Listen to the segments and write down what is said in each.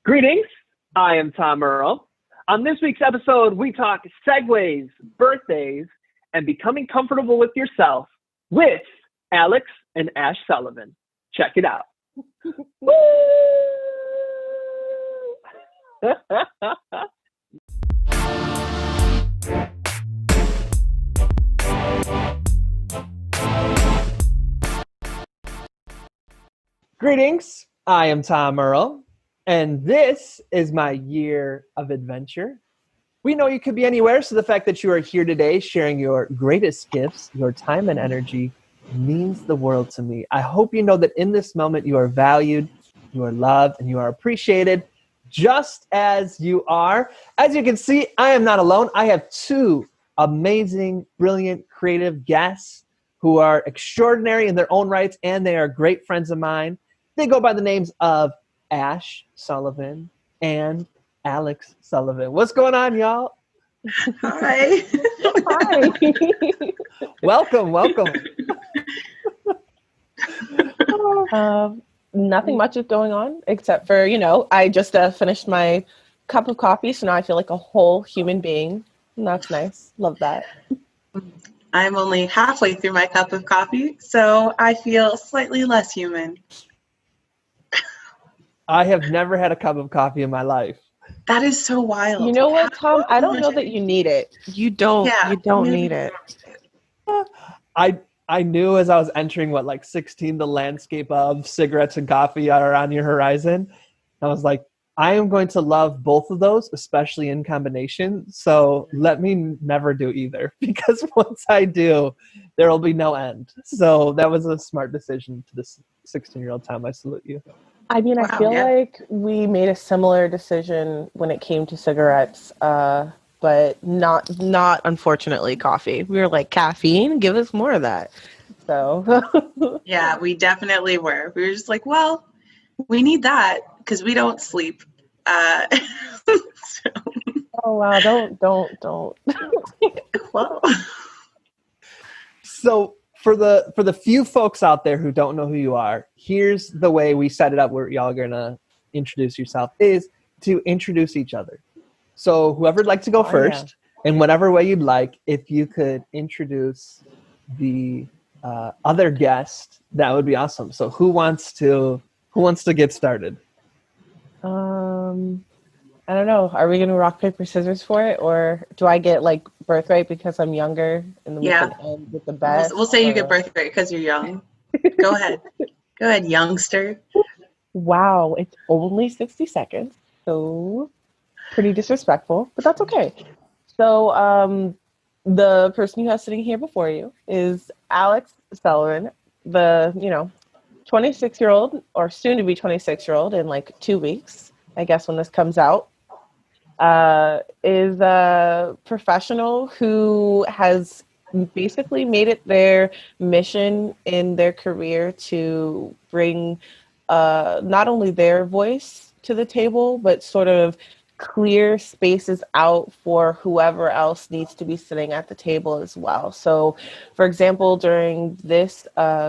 Greetings, I am Tom Earl. On this week's episode, we talk Segways, birthdays, and becoming comfortable with yourself with Alex and Ash Sullivan. Check it out. Woo! Greetings, I am Tom Earl, and this is my year of adventure. We know you could be anywhere, so the fact that you are here today sharing your greatest gifts, your time and energy, means the world to me. I hope you know that in this moment you are valued, you are loved, and you are appreciated just as you are. As you can see, I am not alone. I have two amazing, brilliant, creative guests who are extraordinary in their own rights, and they are great friends of mine. They go by the names of Ash Sullivan and Alex Sullivan. What's going on, y'all? Hi. Hi. Welcome. Nothing much is going on except for, I just finished my cup of coffee, so now I feel like a whole human being. And that's nice. Love that. I'm only halfway through my cup of coffee, so I feel slightly less human. I have never had a cup of coffee in my life. That is so wild. You know what, Tom? I don't know that you need it. You don't. Yeah, you don't need it. I knew as I was entering 16, the landscape of cigarettes and coffee are on your horizon. I was like, I am going to love both of those, especially in combination. So let me never do either, because once I do, there will be no end. So that was a smart decision to this 16-year-old Tom. I salute you. I mean, Wow, I feel yeah. like we made a similar decision when it came to cigarettes, but not unfortunately coffee. We were like, caffeine, give us more of that. So Yeah, we definitely were. We were just like, well, we need that because we don't sleep. So, oh wow, don't. well, So for the few folks out there who don't know who you are, here's the way we set it up where y'all are gonna introduce yourself is to introduce each other. So whoever'd like to go first, in whatever way you'd like, if you could introduce the other guest, that would be awesome. So who wants to get started? I don't know. Are we gonna rock paper scissors for it, or do I get birthright because I'm younger, and then we can end with the best? we'll say you get birthright because you're young. Go ahead. Go ahead, youngster. Wow, it's only 60 seconds, so pretty disrespectful, but that's okay. So, the person you have sitting here before you is Alex Sullivan, the 26-year-old, or soon to be 26-year-old in 2 weeks, I guess, when this comes out. Is a professional who has basically made it their mission in their career to bring not only their voice to the table, but sort of clear spaces out for whoever else needs to be sitting at the table as well. So, for example, during this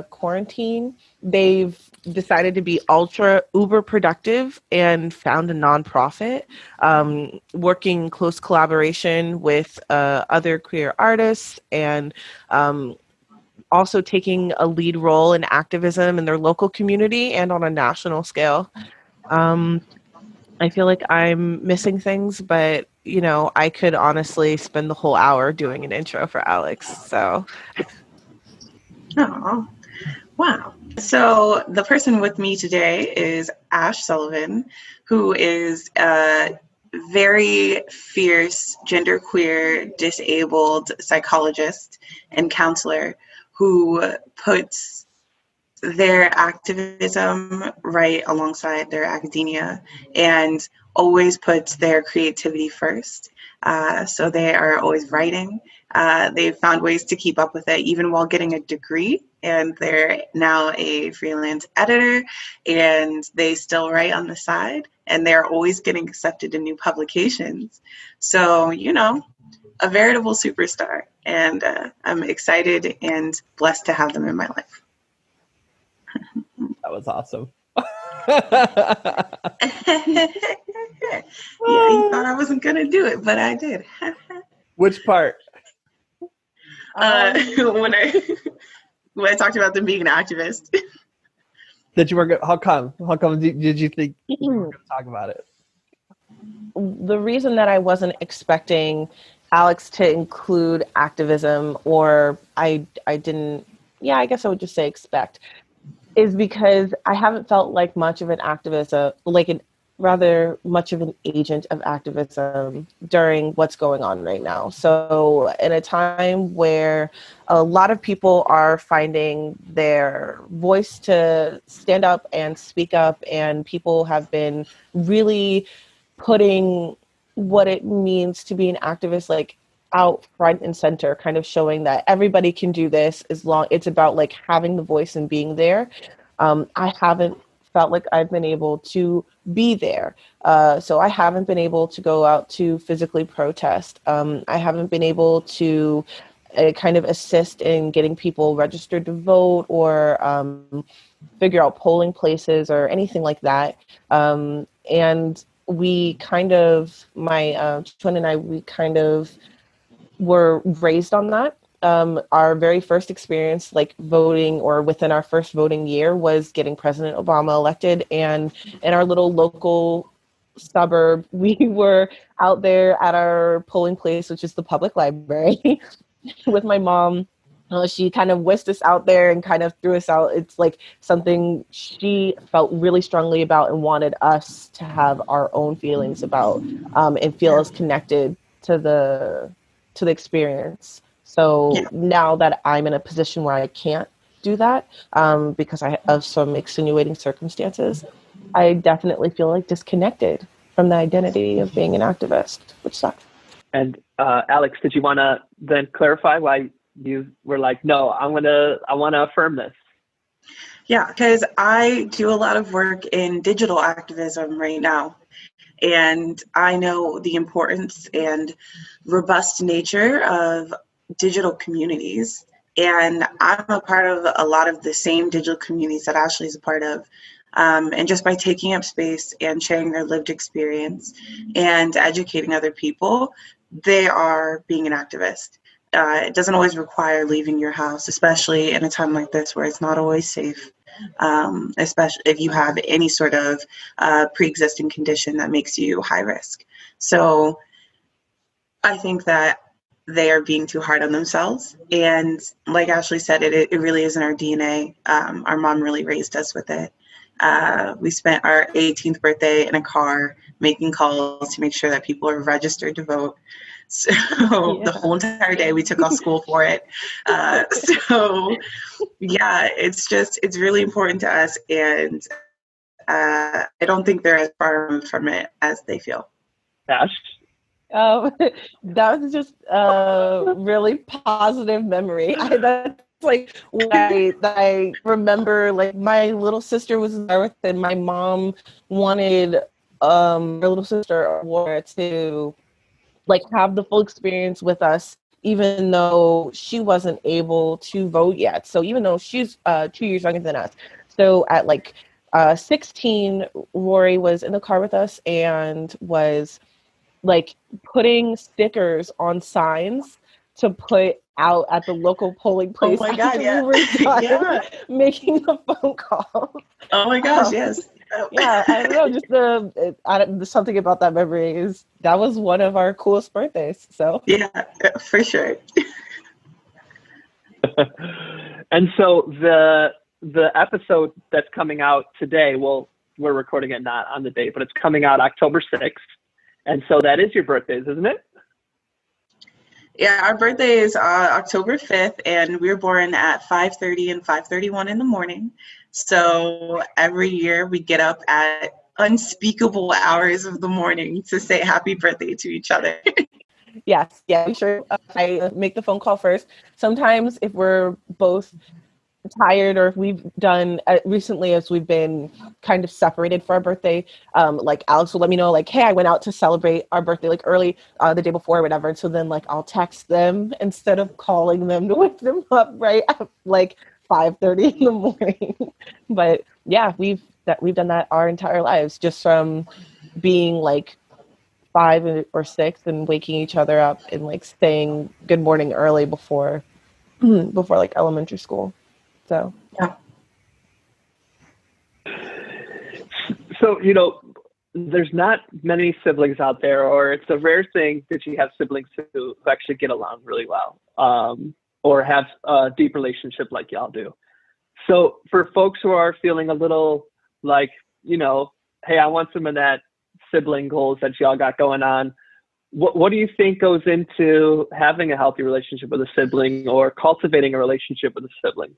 quarantine, they've decided to be uber productive and found a nonprofit, working in close collaboration with other queer artists, and also taking a lead role in activism in their local community and on a national scale. I feel like I'm missing things, but I could honestly spend the whole hour doing an intro for Alex. So, Oh, wow. So the person with me today is Ash Sullivan, who is a very fierce, genderqueer, disabled psychologist and counselor who puts their activism right alongside their academia and always puts their creativity first. So they are always writing. They've found ways to keep up with it even while getting a degree, and they're now a freelance editor, and they still write on the side, and they're always getting accepted in new publications. So, a veritable superstar, and I'm excited and blessed to have them in my life. That was awesome. Yeah, you thought I wasn't gonna do it, but I did. Which part? When I talked about them being an activist. That you were going how come? How come did you think you were going to talk about it? The reason that I wasn't expecting Alex to include activism, or I didn't, yeah, I guess I would just say expect, is because I haven't felt like much of an activist, rather much of an agent of activism during what's going on right now. So in a time where a lot of people are finding their voice to stand up and speak up, and people have been really putting what it means to be an activist like out front and center, kind of showing that everybody can do this as long it's about like having the voice and being there. I haven't felt like I've been able to be there. So I haven't been able to go out to physically protest. I haven't been able to kind of assist in getting people registered to vote, or figure out polling places or anything like that. And we kind of, my twin and I, we kind of were raised on that. Our very first experience, like voting, or within our first voting year, was getting President Obama elected. And in our little local suburb, we were out there at our polling place, which is the public library, with my mom. She kind of whisked us out there and kind of threw us out. It's like something she felt really strongly about and wanted us to have our own feelings about, and feel as connected to the experience. So now that I'm in a position where I can't do that, because I have some extenuating circumstances, I definitely feel like disconnected from the identity of being an activist, which sucks. And Alex, did you want to then clarify why you were like, no, I want to affirm this? Yeah, because I do a lot of work in digital activism right now. And I know the importance and robust nature of digital communities. And I'm a part of a lot of the same digital communities that Ashley is a part of. And just by taking up space and sharing their lived experience and educating other people, they are being an activist. It doesn't always require leaving your house, especially in a time like this where it's not always safe, especially if you have any sort of pre-existing condition that makes you high risk. So I think that they are being too hard on themselves. And like Ashley said, it really is in our DNA. Our mom really raised us with it. We spent our 18th birthday in a car making calls to make sure that people are registered to vote. So the whole entire day we took off school for it. So yeah, it's really important to us. And I don't think they're as far removed from it as they feel. Ash? That was just a really positive memory. That's like what I remember. Like my little sister was there with, and my mom wanted her little sister to like have the full experience with us, even though she wasn't able to vote yet. So even though she's 2 years younger than us, so at like 16, Rory was in the car with us and was like putting stickers on signs to put out at the local polling place. Oh my God, we were done making the phone call. Oh my gosh, yes. Yeah, I don't know, just something about that memory is that was one of our coolest birthdays. So yeah, for sure. And so the episode that's coming out today, well, we're recording it not on the date, but it's coming out October 6th. And so that is your birthdays, isn't it? Yeah, our birthday is October 5th, and we were born at 5:30 and 5:31 in the morning. So every year we get up at unspeakable hours of the morning to say happy birthday to each other. Yes, yeah, we sure. I make the phone call first. Sometimes if we're both tired, or if we've done recently, as we've been kind of separated for our birthday, like Alex will let me know, like, hey, I went out to celebrate our birthday like early the day before or whatever, and so then like I'll text them instead of calling them to wake them up right at like 5:30 in the morning. But yeah, we've done that our entire lives, just from being like 5 or 6 and waking each other up and like saying good morning early before before like elementary school. So Yeah. So, there's not many siblings out there, or it's a rare thing that you have siblings who actually get along really well, or have a deep relationship like y'all do. So for folks who are feeling a little like, hey, I want some of that sibling goals that y'all got going on, what do you think goes into having a healthy relationship with a sibling, or cultivating a relationship with a sibling?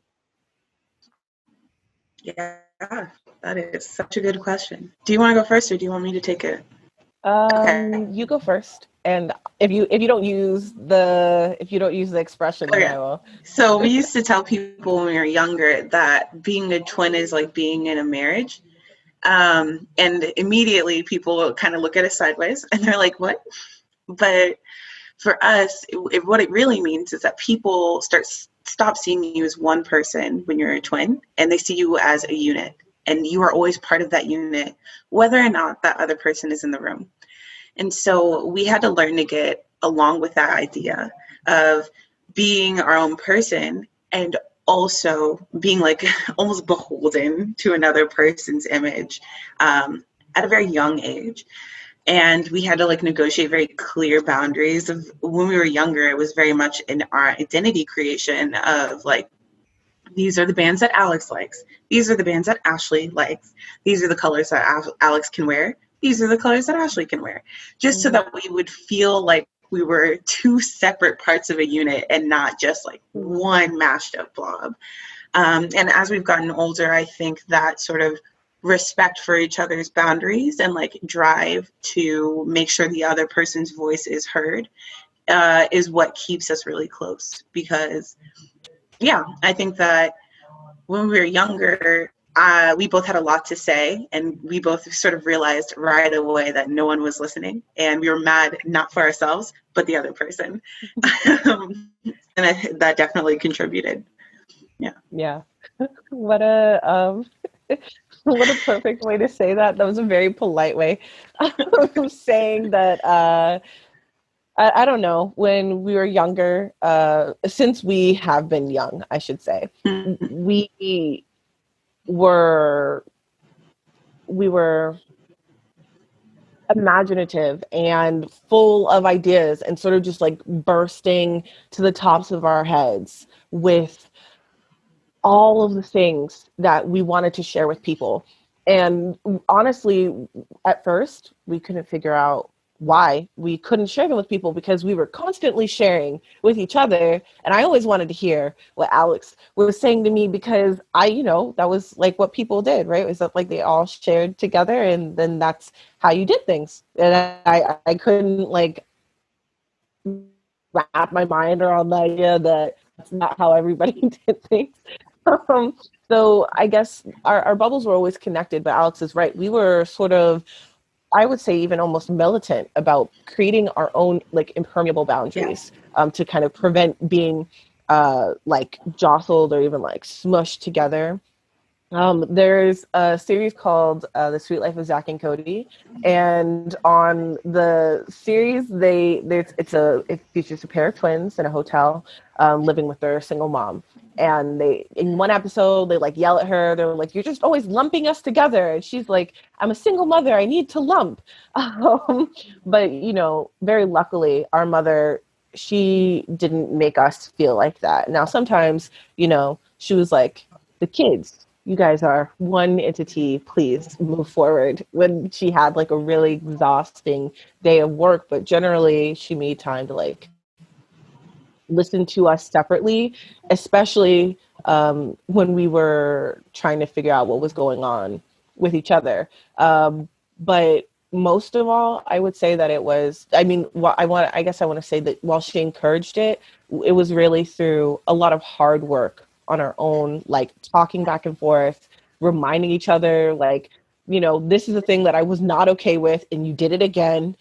Yeah, that is such a good question. Do you want to go first, or do you want me to take it? you go first, and if you don't use the expression, then Okay. I will. So we used to tell people when we were younger that being a twin is like being in a marriage. And immediately people kind of look at us sideways and they're like, what? But for us, what it really means is that people stop seeing you as one person when you're a twin, and they see you as a unit, and you are always part of that unit, whether or not that other person is in the room. And so we had to learn to get along with that idea of being our own person, and also being like almost beholden to another person's image, at a very young age. And we had to like negotiate very clear boundaries of when we were younger. It was very much in our identity creation of like, these are the bands that Alex likes. These are the bands that Ashley likes. These are the colors that Alex can wear. These are the colors that Ashley can wear. Just so that we would feel like we were two separate parts of a unit and not just like one mashed up blob. And as we've gotten older, I think that sort of respect for each other's boundaries and like drive to make sure the other person's voice is heard, is what keeps us really close. Because, yeah, I think that when we were younger, we both had a lot to say, and we both sort of realized right away that no one was listening, and we were mad not for ourselves but the other person. And that definitely contributed. Yeah. What a what a perfect way to say that. That was a very polite way of saying that. I don't know. When we were younger, since we have been young, I should say, we were imaginative and full of ideas, and sort of just like bursting to the tops of our heads with all of the things that we wanted to share with people. And honestly, at first, we couldn't figure out why we couldn't share them with people, because we were constantly sharing with each other. And I always wanted to hear what Alex was saying to me, because that was like what people did, right? It was like they all shared together, and then that's how you did things. And I couldn't like wrap my mind around the idea that that's not how everybody did things. Um, so I guess our bubbles were always connected, but Alex is right. We were sort of, I would say, even almost militant about creating our own like impermeable boundaries, to kind of prevent being like jostled or even like smushed together. There's a series called The Sweet Life of Zach and Cody, and on the series, it features a pair of twins in a hotel, living with their single mom. And they, in one episode, they like yell at her. They're like, "You're just always lumping us together," and she's like, "I'm a single mother. I need to lump." But very luckily, our mother, she didn't make us feel like that. Now, sometimes, she was like, "The kids, you guys are one entity, please move forward," when she had like a really exhausting day of work. But generally, she made time to like listen to us separately, especially when we were trying to figure out what was going on with each other. But most of all, I would say that it was, I guess I want to say that while she encouraged it, it was really through a lot of hard work on our own, like talking back and forth, reminding each other, like, this is a thing that I was not okay with, and you did it again.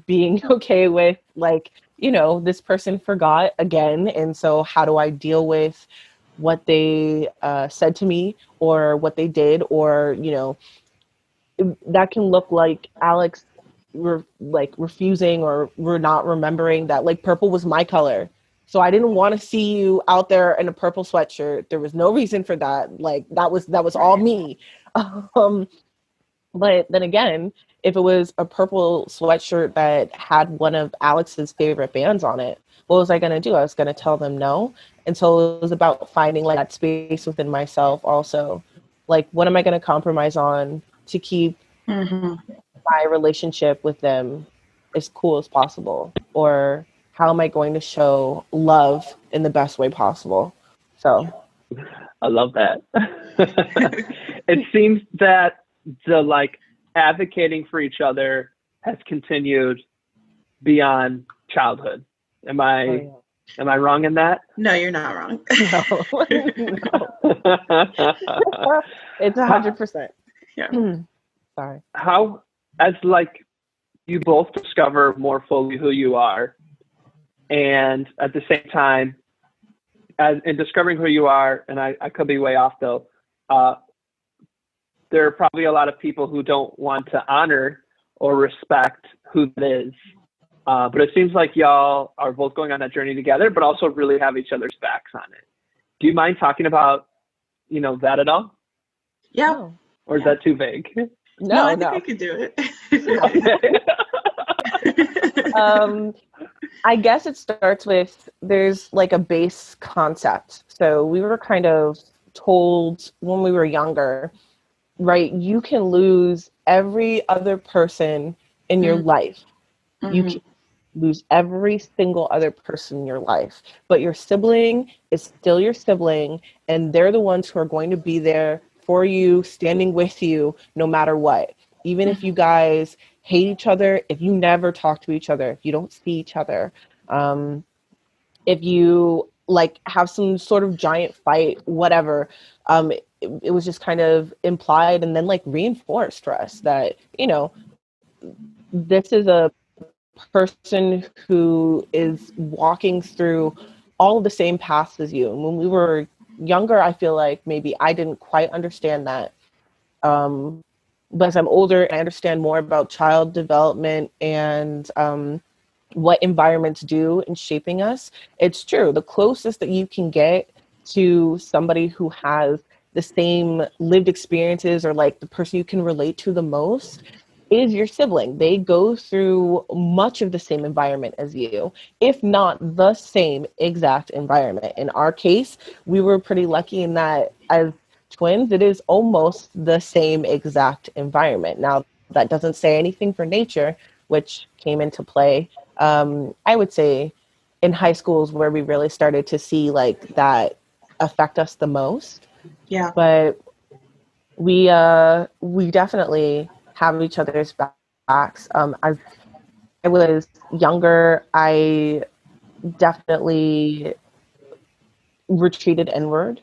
Being okay with, like, this person forgot again. And so how do I deal with what they said to me or what they did, or that can look like Alex refusing or we're not remembering that like purple was my color. So I didn't want to see you out there in a purple sweatshirt. There was no reason for that. Like that was all me. Um, but then again, if it was a purple sweatshirt that had one of Alex's favorite bands on it, what was I going to do? I was going to tell them no. And so it was about finding like that space within myself also. Like, what am I going to compromise on to keep my relationship with them as cool as possible? Or how am I going to show love in the best way possible? So I love that. It seems that the like advocating for each other has continued beyond childhood. Am I wrong in that? No, you're not wrong. No. It's 100%. Yeah. Sorry. How, as like you both discover more fully who you are, and at the same time, as in discovering who you are, and I could be way off though, there are probably a lot of people who don't want to honor or respect who that is. But it seems like y'all are both going on that journey together, but also really have each other's backs on it. Do you mind talking about, that at all? Yeah. No. Or is that too vague? No, I think I could do it. I guess it starts with there's like a base concept. So we were kind of told when we were younger, right? You can lose every other person in your life. You can lose every single other person in your life, but your sibling is still your sibling, and they're the ones who are going to be there for you, standing with you no matter what. Even if you guys hate each other, if you never talk to each other, if you don't see each other, if you like have some sort of giant fight, whatever, it was just kind of implied and then like reinforced for us that, this is a person who is walking through all of the same paths as you. And when we were younger, I feel like maybe I didn't quite understand that. But as I'm older, I understand more about child development and what environments do in shaping us. It's true. The closest that you can get to somebody who has the same lived experiences or like the person you can relate to the most is your sibling. They go through much of the same environment as you, if not the same exact environment. In our case, we were pretty lucky in that as twins, it is almost the same exact environment. Now, that doesn't say anything for nature, which came into play, I would say, in high schools where we really started to see like that affect us the most. Yeah. But we definitely have each other's backs. As I was younger, I definitely retreated inward.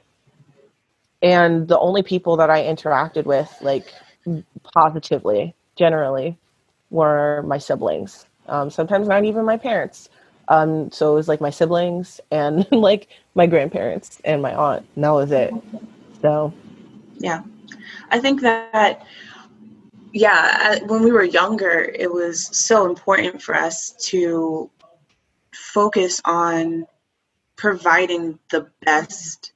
And the only people that I interacted with, like positively, generally, were my siblings. Sometimes not even my parents. So it was like my siblings and like my grandparents and my aunt, and that was it. So, yeah, I think that, when we were younger, it was so important for us to focus on providing the best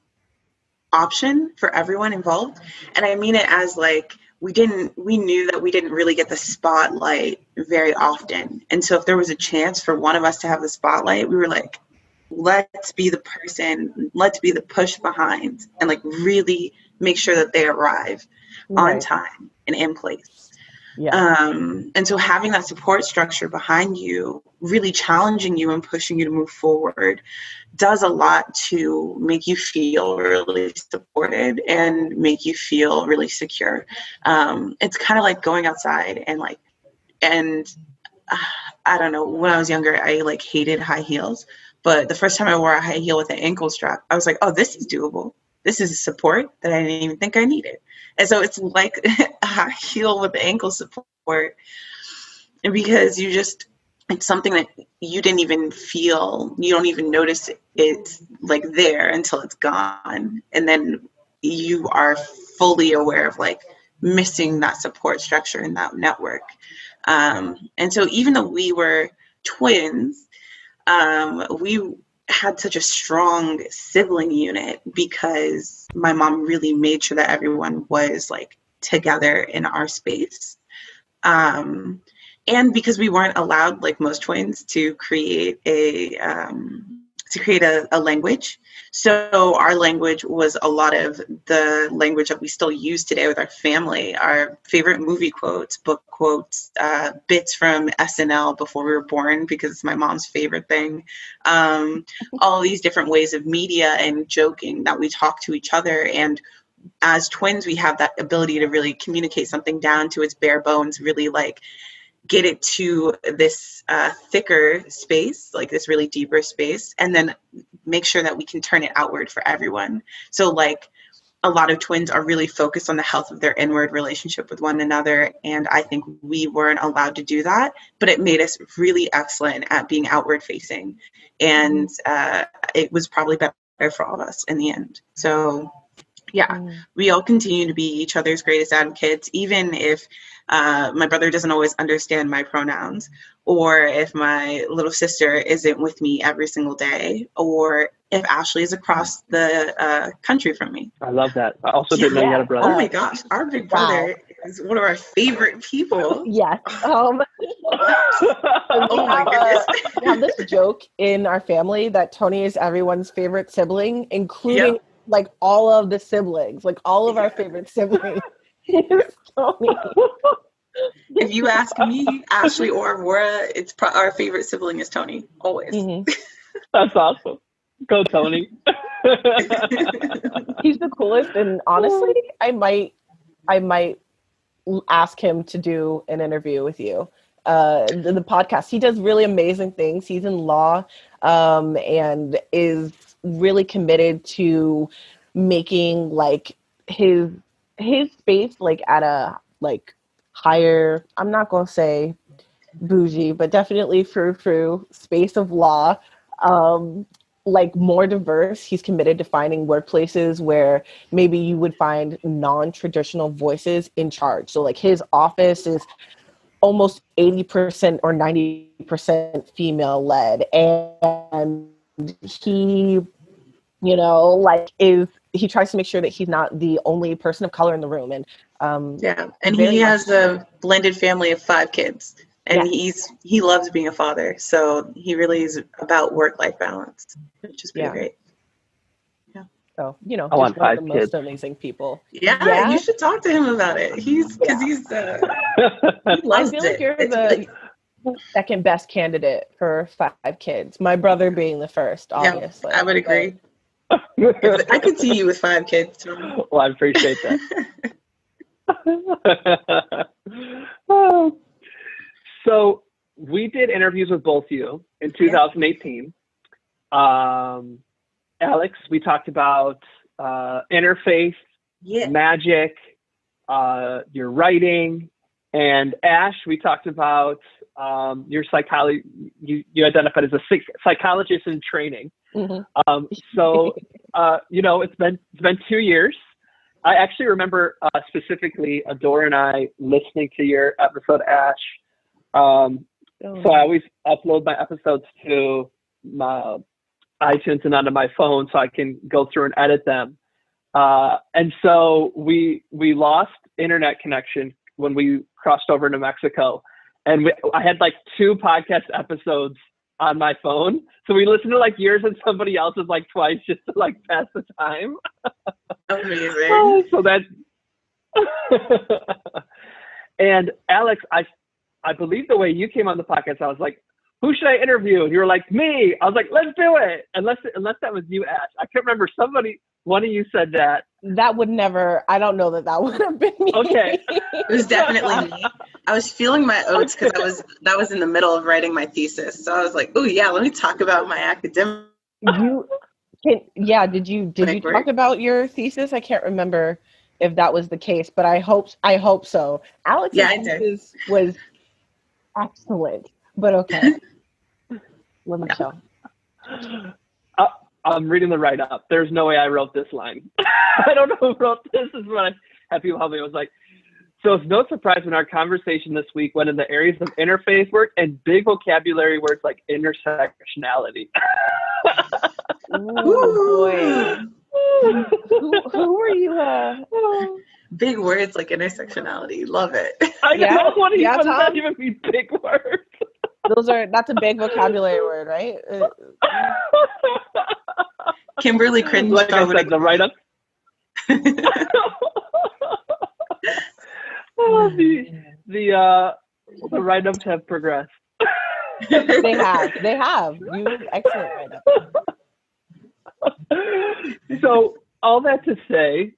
option for everyone involved. And I mean it as like, we knew that we didn't really get the spotlight very often. And so if there was a chance for one of us to have the spotlight, we were like, let's be the person, let's be the push behind and like really make sure that they arrive on time and in place. yeah. And so having that support structure behind you, really challenging you and pushing you to move forward, does a lot to make you feel really supported and make you feel really secure. It's kind of like going outside and I don't know, when I was younger, I like hated high heels, but the first time I wore a high heel with an ankle strap, I was like, oh, this is doable. This is a support that I didn't even think I needed. And so it's like a high heel with ankle support, and because it's something that you didn't even feel, you don't even notice it's like there until it's gone. And then you are fully aware of like missing that support structure and that network. And so even though we were twins, we had such a strong sibling unit because my mom really made sure that everyone was like together in our space. And because we weren't allowed, like most twins, to create a language. So our language was a lot of the language that we still use today with our family, our favorite movie quotes, book quotes, bits from SNL before we were born, because it's my mom's favorite thing. All these different ways of media and joking that we talk to each other. And as twins, we have that ability to really communicate something down to its bare bones, really like get it to this thicker space, like this really deeper space, and then make sure that we can turn it outward for everyone. So like a lot of twins are really focused on the health of their inward relationship with one another. And I think we weren't allowed to do that, but it made us really excellent at being outward facing. And it was probably better for all of us in the end. So yeah, we all continue to be each other's greatest advocates, even if my brother doesn't always understand my pronouns, or if my little sister isn't with me every single day, or if Ashley is across the country from me. I love that. I also didn't know you had a brother. Oh my gosh, our big brother is one of our favorite people. Yes. Oh my goodness. We have this joke in our family that Tony is everyone's favorite sibling, including like all of the siblings, like all of our favorite siblings. Is Tony. If you ask me, Ashley or Aurora, it's our favorite sibling is Tony, always. That's awesome. Go Tony. He's the coolest, and honestly, I might ask him to do an interview with you. The podcast. He does really amazing things. He's in law, and is really committed to making like his space like at a like higher, I'm not gonna say bougie, but definitely frou-frou space of law, like more diverse. He's committed to finding workplaces where maybe you would find non-traditional voices in charge. So like his office is almost 80% or 90% female led, and he, you know, like he tries to make sure that he's not the only person of color in the room. And and he has a blended family of 5 kids, and he loves being a father, so he really is about work-life balance, which is pretty great. So, you know, I want one of 5 the kids. most amazing people. Yeah, you should talk to him about it. He loves I feel like you're the second best candidate for 5 kids. My brother being the first, obviously. Yeah, I would agree. I could see you with 5 kids too. Well, I appreciate that. So we did interviews with both of you in 2018. Alex, we talked about interfaith, magic, your writing, and Ash, we talked about your psychology. You identified as a psychologist in training. So you know, it's been 2 years. I actually remember specifically Adora and I listening to your episode, Ash. So I always upload my episodes to my iTunes and onto my phone so I can go through and edit them. And so we lost internet connection when we crossed over to Mexico. And I had like 2 podcast episodes on my phone. So we listened to like yours and somebody else's like twice just to like pass the time. Amazing. So that. And Alex, I believe the way you came on the podcast, I was like, who should I interview? And you were like, me. I was like, let's do it. Unless that was you, Ash. I can't remember. One of you said that. That would never, I don't know that would have been me. Okay. It was definitely me. I was feeling my oats because that was in the middle of writing my thesis. So I was like, oh yeah, let me talk about my academic. Did you talk about your thesis? I can't remember if that was the case, but I hope so. Alex's thesis was excellent. But okay. Let me show. I'm reading the write-up. There's no way I wrote this line. I don't know who wrote this. This is what I had people help me. It was like, so it's no surprise when our conversation this week went in the areas of interfaith work and big vocabulary words like intersectionality. Ooh, boy. Who were you? Big words like intersectionality. Love it. I know. What Tom? does that even mean, big words? That's a big vocabulary word, right? Kimberly cringed. Like I said, the write-up. The write-ups have progressed. They have. You excellent write-up. So all that to say,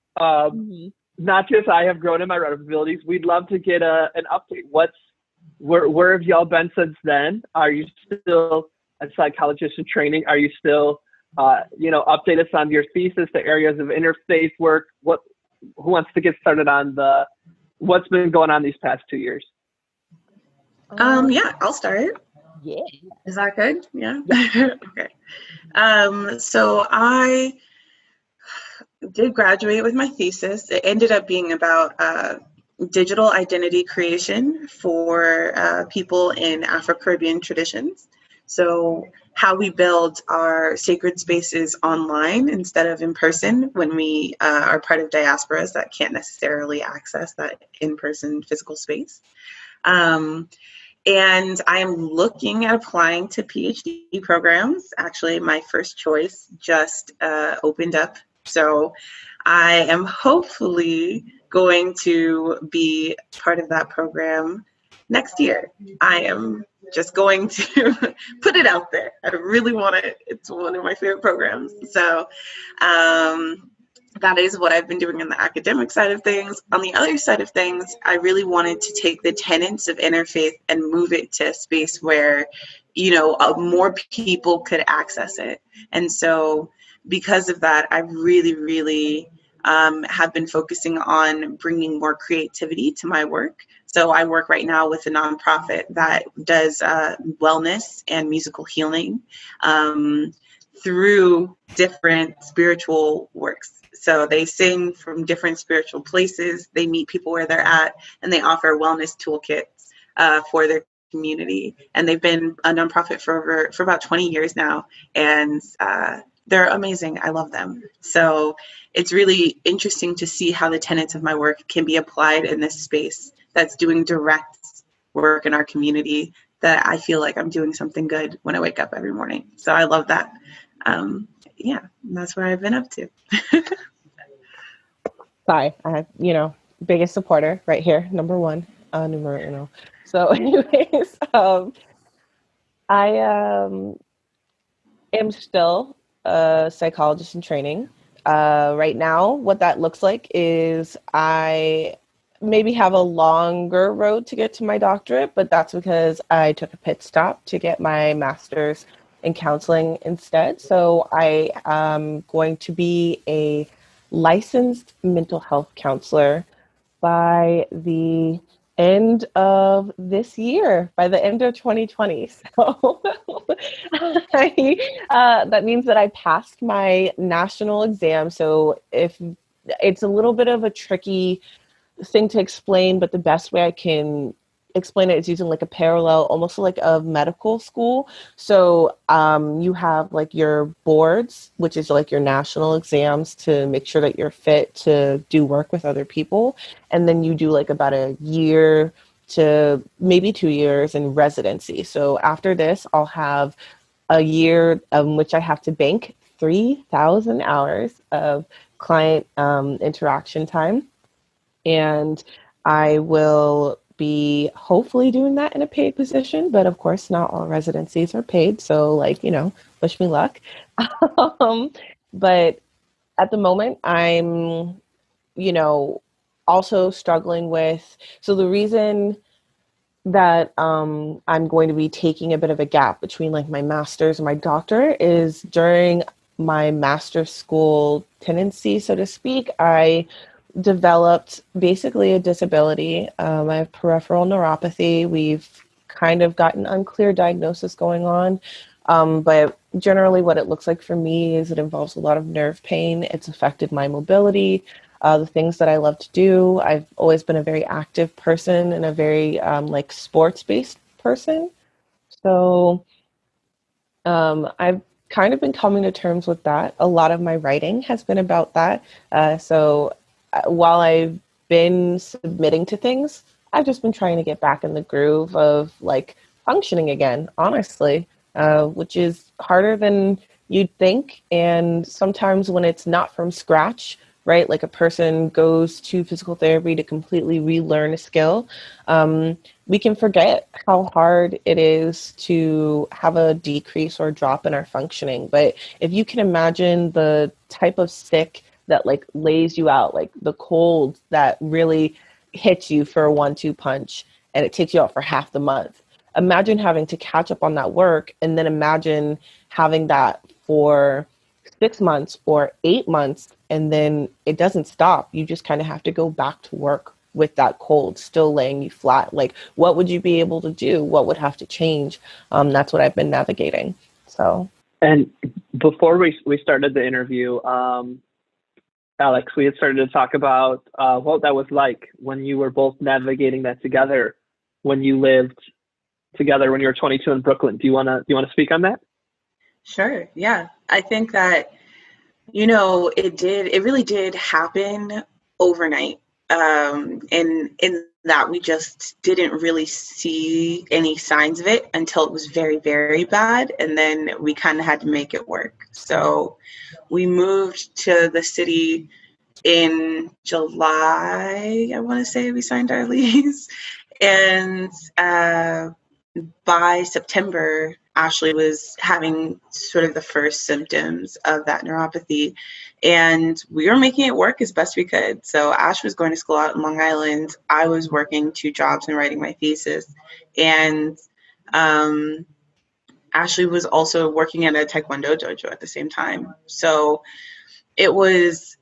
not just I have grown in my write-up abilities. We'd love to get an update. Where have y'all been since then? Are you still a psychologist in training? Are you still, update us on your thesis, the areas of interfaith work? Who wants to get started on what's been going on these past 2 years? Yeah, I'll start. Yeah. Is that good? Yeah. Okay. So I did graduate with my thesis. It ended up being about digital identity creation for people in Afro-Caribbean traditions. So how we build our sacred spaces online instead of in person when we are part of diasporas that can't necessarily access that in-person physical space. And I am looking at applying to PhD programs. Actually, my first choice just opened up. So I am hopefully going to be part of that program next year. I am just going to put it out there. I really want it. It's one of my favorite programs. So that is what I've been doing on the academic side of things. On the other side of things, I really wanted to take the tenets of interfaith and move it to a space where, more people could access it. And so because of that, I really, really have been focusing on bringing more creativity to my work. So I work right now with a nonprofit that does wellness and musical healing through different spiritual works. So they sing from different spiritual places, they meet people where they're at, and they offer wellness toolkits for their community. And they've been a nonprofit for about 20 years now, and they're amazing. I love them. So it's really interesting to see how the tenets of my work can be applied in this space that's doing direct work in our community, that I feel like I'm doing something good when I wake up every morning. So I love that. Yeah, that's what I've been up to. Sorry, I biggest supporter right here, number one, numero uno. So anyways, I am still a psychologist in training. Right now, what that looks like is I maybe have a longer road to get to my doctorate, but that's because I took a pit stop to get my master's in counseling instead. So I am going to be a licensed mental health counselor by the end of this year, by the end of 2020. So that means that I passed my national exam. So if it's a little bit of a tricky thing to explain, but the best way I can explain it is using like a parallel, almost like a medical school. So you have like your boards, which is like your national exams to make sure that you're fit to do work with other people. And then you do like about a year to maybe 2 years in residency. So after this, I'll have a year which I have to bank 3,000 hours of client interaction time. And I will be hopefully doing that in a paid position, but of course not all residencies are paid. So wish me luck. But at the moment I'm, also struggling with, so the reason that I'm going to be taking a bit of a gap between like my master's and my doctorate is during my master's school tenancy, so to speak, I developed basically a disability. I have peripheral neuropathy. We've kind of got an unclear diagnosis going on. But generally what it looks like for me is it involves a lot of nerve pain. It's affected my mobility, the things that I love to do. I've always been a very active person and a very like sports-based person. So I've kind of been coming to terms with that. A lot of my writing has been about that. While I've been submitting to things, I've just been trying to get back in the groove of like functioning again, honestly, which is harder than you'd think. And sometimes when it's not from scratch, right? Like a person goes to physical therapy to completely relearn a skill. We can forget how hard it is to have a decrease or drop in our functioning. But if you can imagine the type of sick that like lays you out, like the cold that really hits you for a 1-2 punch and it takes you out for half the month. Imagine having to catch up on that work, and then imagine having that for 6 months or 8 months, and then it doesn't stop. You just kind of have to go back to work with that cold still laying you flat. Like, what would you be able to do? What would have to change? That's what I've been navigating. So. And before we started the interview, Alex, we had started to talk about what that was like when you were both navigating that together, when you lived together when you were 22 in Brooklyn. Do you want to speak on that? Sure. Yeah. I think that, it really did happen overnight. And in that we just didn't really see any signs of it until it was very, very bad. And then we kind of had to make it work. So we moved to the city in July, I want to say we signed our lease. And by September, Ashley was having sort of the first symptoms of that neuropathy, and we were making it work as best we could. So Ash was going to school out in Long Island. I was working 2 jobs and writing my thesis. And Ashley was also working at a Taekwondo dojo at the same time. So it was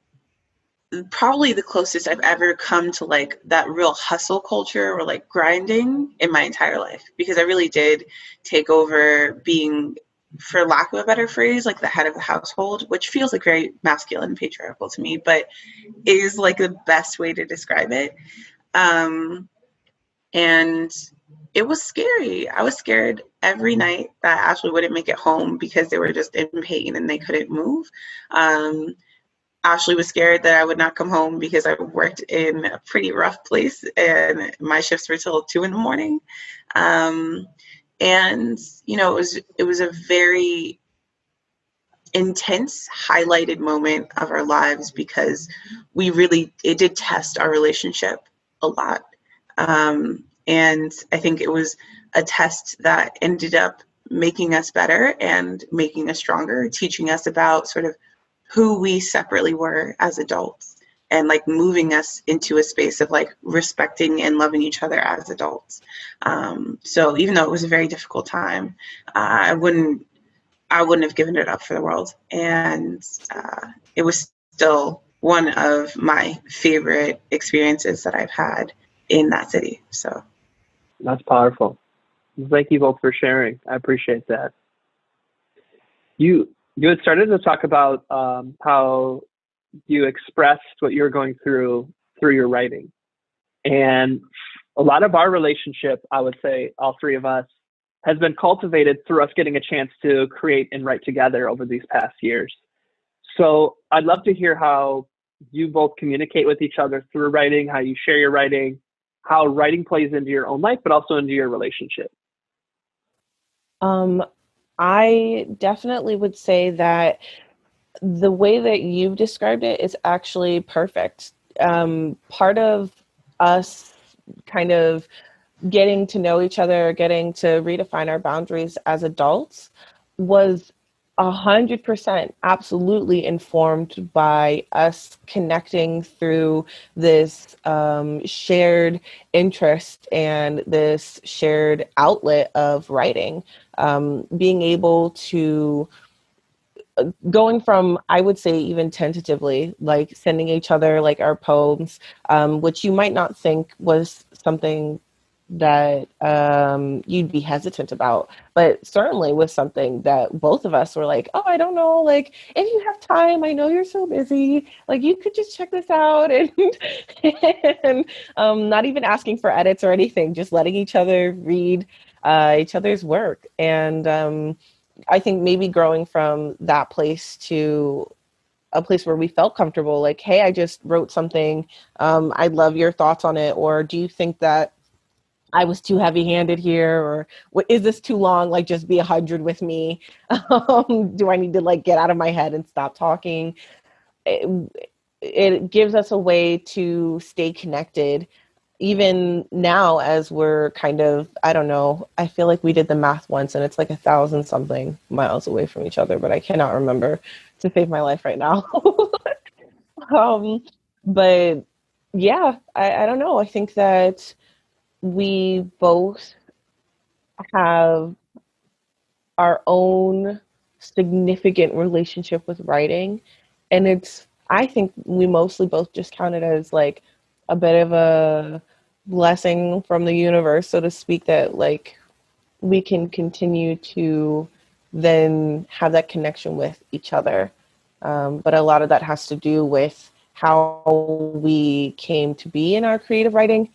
probably the closest I've ever come to like that real hustle culture or like grinding in my entire life, because I really did take over being, for lack of a better phrase, like the head of the household, which feels like very masculine and patriarchal to me, but is like the best way to describe it. And it was scary. I was scared every night that Ashley wouldn't make it home because they were just in pain and they couldn't move. Ashley was scared that I would not come home because I worked in a pretty rough place and my shifts were till 2 a.m. And, it was a very intense, highlighted moment of our lives because it did test our relationship a lot. And I think it was a test that ended up making us better and making us stronger, teaching us about sort of who we separately were as adults, and like moving us into a space of like respecting and loving each other as adults. So even though it was a very difficult time, I wouldn't have given it up for the world. And it was still one of my favorite experiences that I've had in that city. So that's powerful. Thank you both for sharing. I appreciate that. You had started to talk about how you expressed what you were going through your writing. And a lot of our relationship, I would say, all 3 of us, has been cultivated through us getting a chance to create and write together over these past years. So I'd love to hear how you both communicate with each other through writing, how you share your writing, how writing plays into your own life, but also into your relationship. I definitely would say that the way that you've described it is actually perfect. Part of us kind of getting to know each other, getting to redefine our boundaries as adults was 100% absolutely informed by us connecting through this shared interest and this shared outlet of writing. Being able to, going from, I would say even tentatively, like sending each other like our poems, which you might not think was something that you'd be hesitant about, but certainly was something that both of us were like, oh, I don't know, like if you have time, I know you're so busy, like you could just check this out, and and not even asking for edits or anything, just letting each other read each other's work. And I think maybe growing from that place to a place where we felt comfortable, like, hey, I just wrote something, I'd love your thoughts on it, or do you think that I was too heavy-handed here, or is this too long? Like, just be 100 with me. Do I need to like get out of my head and stop talking? It gives us a way to stay connected, even now as we're kind of, I don't know, I feel like we did the math once and it's like 1,000 something miles away from each other, but I cannot remember to save my life right now. um, but yeah, I don't know. I think that we both have our own significant relationship with writing. And it's, I think we mostly both just count it as like a bit of a blessing from the universe, so to speak, that like we can continue to then have that connection with each other. But a lot of that has to do with how we came to be in our creative writing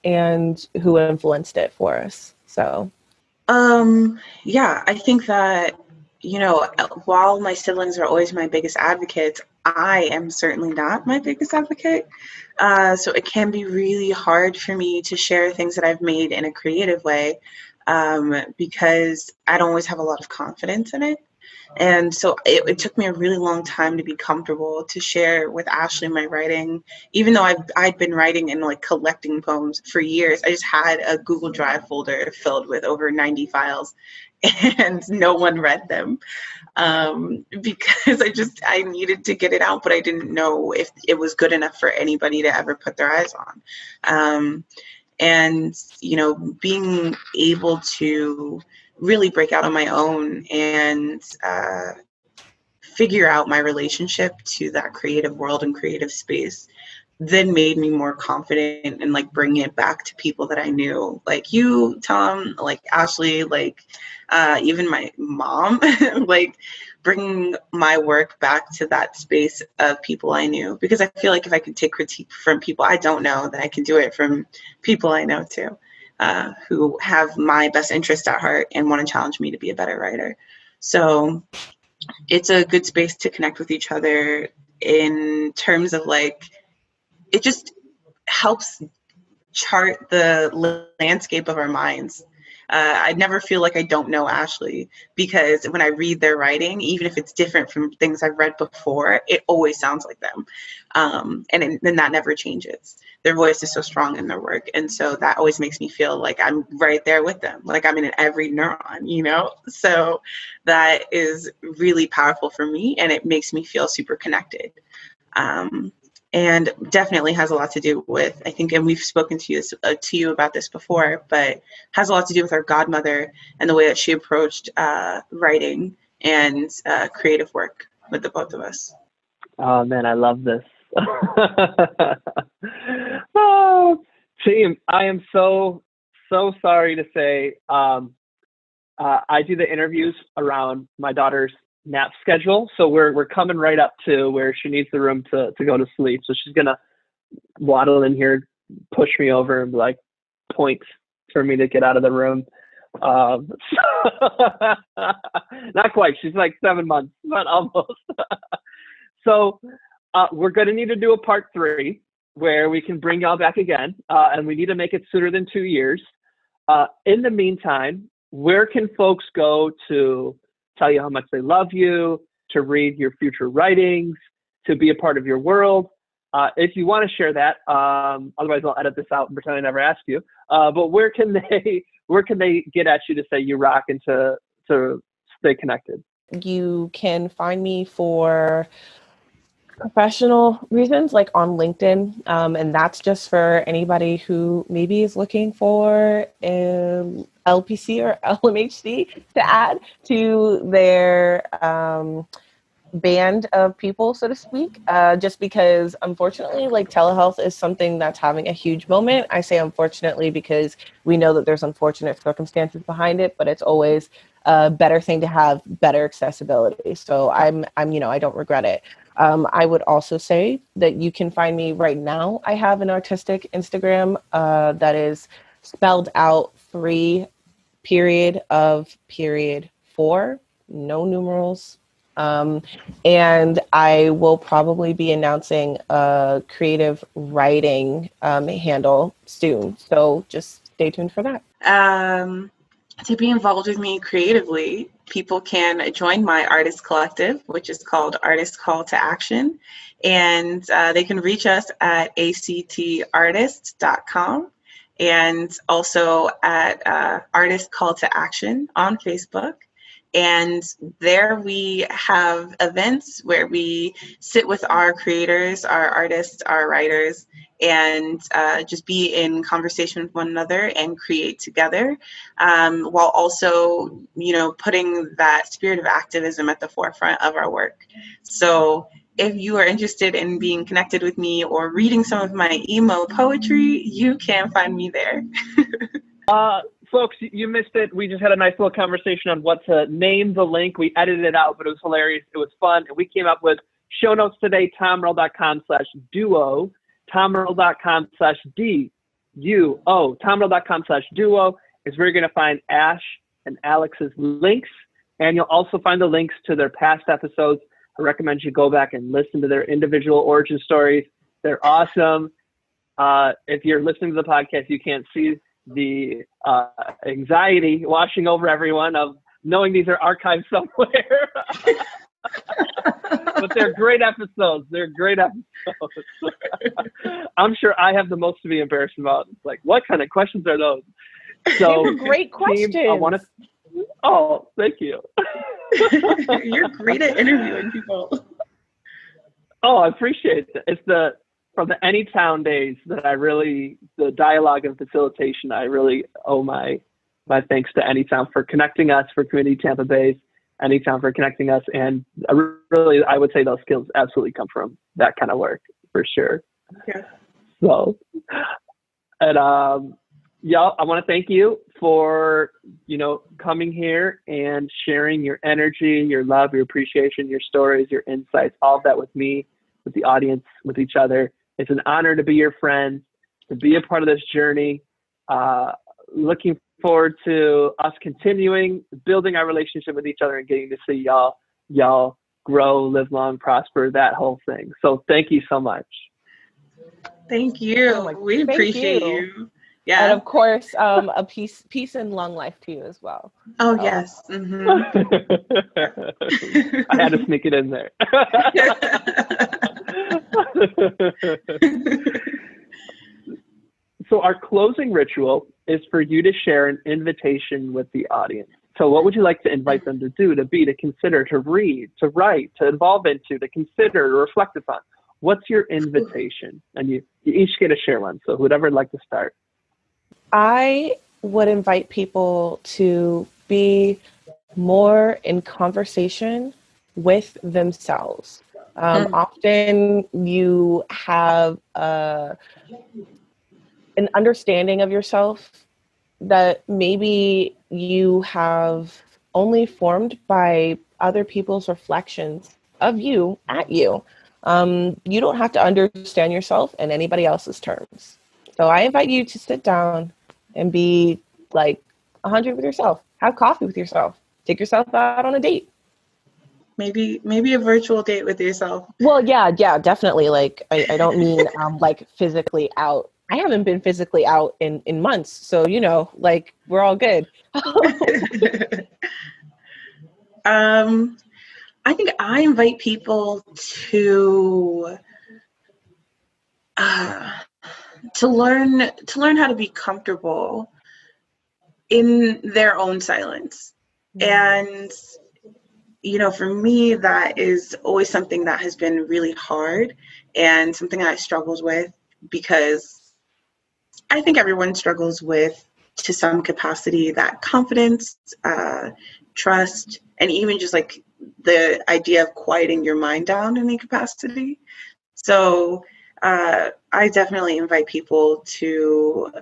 and who influenced it for us. So yeah, I think that, you know, while my siblings are always my biggest advocates, I am certainly not my biggest advocate. So it can be really hard for me to share things that I've made in a creative way, because I don't always have a lot of confidence in it. And so it took me a really long time to be comfortable to share with Ashley my writing, even though I'd been writing and like collecting poems for years. I just had a Google Drive folder filled with over 90 files, and no one read them, because I needed to get it out, but I didn't know if it was good enough for anybody to ever put their eyes on. And, you know, being able to really break out on my own and figure out my relationship to that creative world and creative space then made me more confident and like bringing it back to people that I knew, like you, Tom, like Ashley, like even my mom, like bringing my work back to that space of people I knew, because I feel like if I could take critique from people I don't know, then I can do it from people I know too, who have my best interest at heart and want to challenge me to be a better writer. So it's a good space to connect with each other in terms of like, it just helps chart the landscape of our minds. I never feel like I don't know Ashley, because when I read their writing, even if it's different from things I've read before, it always sounds like them. And then that never changes. Their voice is so strong in their work. And so that always makes me feel like I'm right there with them, like I'm in every neuron, you know? So that is really powerful for me, and it makes me feel super connected. And definitely has a lot to do with, I think, and we've spoken to you about this before, but has a lot to do with our godmother and the way that she approached writing and creative work with the both of us. Oh man, I love this. Oh, team, I am so sorry to say, I do the interviews around my daughter's nap schedule, so we're coming right up to where she needs the room to go to sleep. So she's gonna waddle in here, push me over, and like point for me to get out of the room. Not quite. She's like 7 months, but almost. So we're gonna need to do a part 3 where we can bring y'all back again, and we need to make it sooner than 2 years. In the meantime, where can folks go to tell you how much they love you, to read your future writings, to be a part of your world? If you want to share that, otherwise I'll edit this out and pretend I never asked you. But where can they get at you to say you rock and to stay connected? You can find me for professional reasons, like on LinkedIn, and that's just for anybody who maybe is looking for a LPC or LMHC to add to their band of people, so to speak, just because unfortunately, like, telehealth is something that's having a huge moment. I say unfortunately because we know that there's unfortunate circumstances behind it, but it's always a better thing to have better accessibility. So I'm, I don't regret it. I would also say that you can find me right now. I have an artistic Instagram that is spelled out 3.4, no numerals. And I will probably be announcing a creative writing handle soon. So just stay tuned for that. To be involved with me creatively, people can join my artist collective, which is called Artist Call to Action. And they can reach us at actartist.com and also at Artist Call to Action on Facebook. And there we have events where we sit with our creators, our artists, our writers, and just be in conversation with one another and create together, while also, putting that spirit of activism at the forefront of our work. So if you are interested in being connected with me or reading some of my emo poetry, you can find me there. Folks, you missed it. We just had a nice little conversation on what to name the link. We edited it out, but it was hilarious. It was fun. And we came up with show notes today, tommerl.com/duo, tommerl.com/duo, tommerl.com/duo is where you're going to find Ash and Alex's links. And you'll also find the links to their past episodes. I recommend you go back and listen to their individual origin stories. They're awesome. If you're listening to the podcast, you can't see the anxiety washing over everyone of knowing these are archived somewhere. But they're great episodes. I'm sure I have the most to be embarrassed about. It's like, what kind of questions are those? So, they were great questions. Team, oh, thank you. You're great at interviewing people. Oh, I appreciate it. It's from the Anytown days that the dialogue and facilitation, I really owe my thanks to Anytown for connecting us, for Community Tampa Bay, Anytown for connecting us. And really, I would say those skills absolutely come from that kind of work, for sure. Yeah. So, and y'all, I want to thank you for, coming here and sharing your energy, your love, your appreciation, your stories, your insights, all of that with me, with the audience, with each other. It's an honor to be your friend, to be a part of this journey. Looking forward to us continuing building our relationship with each other and getting to see y'all grow, live long, prosper, that whole thing. So thank you so much. Thank you. We appreciate you. Yeah. And of course, a peace and long life to you as well. Oh, yes. Mm-hmm. I had to sneak it in there. So our closing ritual is for you to share an invitation with the audience. So what would you like to invite them to do, to be, to consider, to read, to write, to evolve into, to consider, to reflect upon? What's your invitation? And you each get to share one. So whoever would like to start. I would invite people to be more in conversation with themselves. Often you have an understanding of yourself that maybe you have only formed by other people's reflections of you at you. You don't have to understand yourself in anybody else's terms. So I invite you to sit down and be like 100 with yourself. Have coffee with yourself. Take yourself out on a date. Maybe a virtual date with yourself. Well, yeah, definitely. Like, I don't mean like physically out. I haven't been physically out in months. So, like, we're all good. I think I invite people to learn how to be comfortable in their own silence. And for me, that is always something that has been really hard and something I struggled with, because I think everyone struggles with, to some capacity, that confidence, trust, and even just like the idea of quieting your mind down in any capacity. So I definitely invite people to,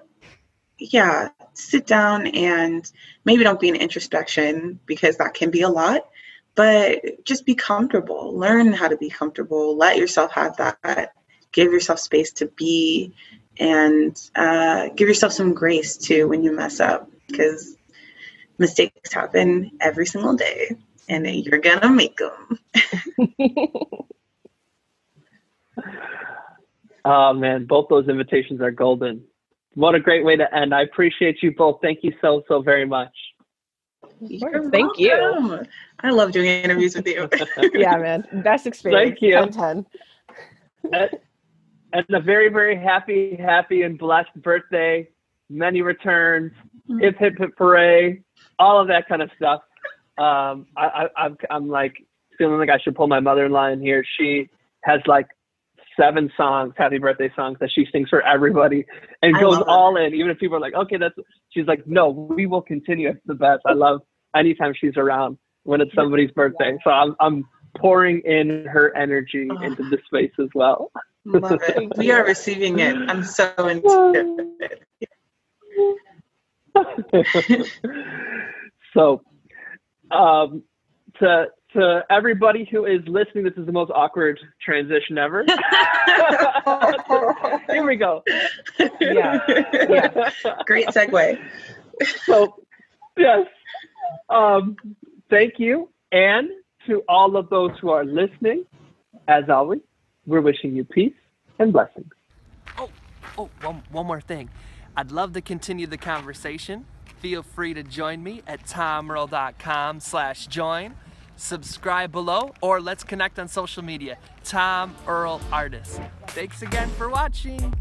sit down and maybe don't be in introspection, because that can be a lot, but just be comfortable. Learn how to be comfortable. Let yourself have that. Give yourself space to be, and give yourself some grace too when you mess up, because mistakes happen every single day, and you're gonna make them. Oh man, both those invitations are golden. What a great way to end. I appreciate you both. Thank you so very much. Thank you. I love doing interviews with you. Yeah, man. Best experience. Thank you. 10/10. And a very, very happy and blessed birthday. Many returns. Hip, hip, hip, hooray. All of that kind of stuff. I'm like feeling like I should pull my mother-in-law in here. She has like 7 songs, happy birthday songs, that she sings for everybody and goes all in. Even if people are like, okay, she's like, no, we will continue. It's the best. I love anytime she's around when it's somebody's birthday. So I'm pouring in her energy into the space as well. Love it. We are receiving it. I'm so into it. So, to everybody who is listening, this is the most awkward transition ever. Here we go. Yeah. Great segue. So, yes. Thank you. And to all of those who are listening, as always, we're wishing you peace and blessings. One more thing. I'd love to continue the conversation. Feel free to join me at tomearl.com/join. Subscribe below, or let's connect on social media. Tom Earl Artist. Thanks again for watching.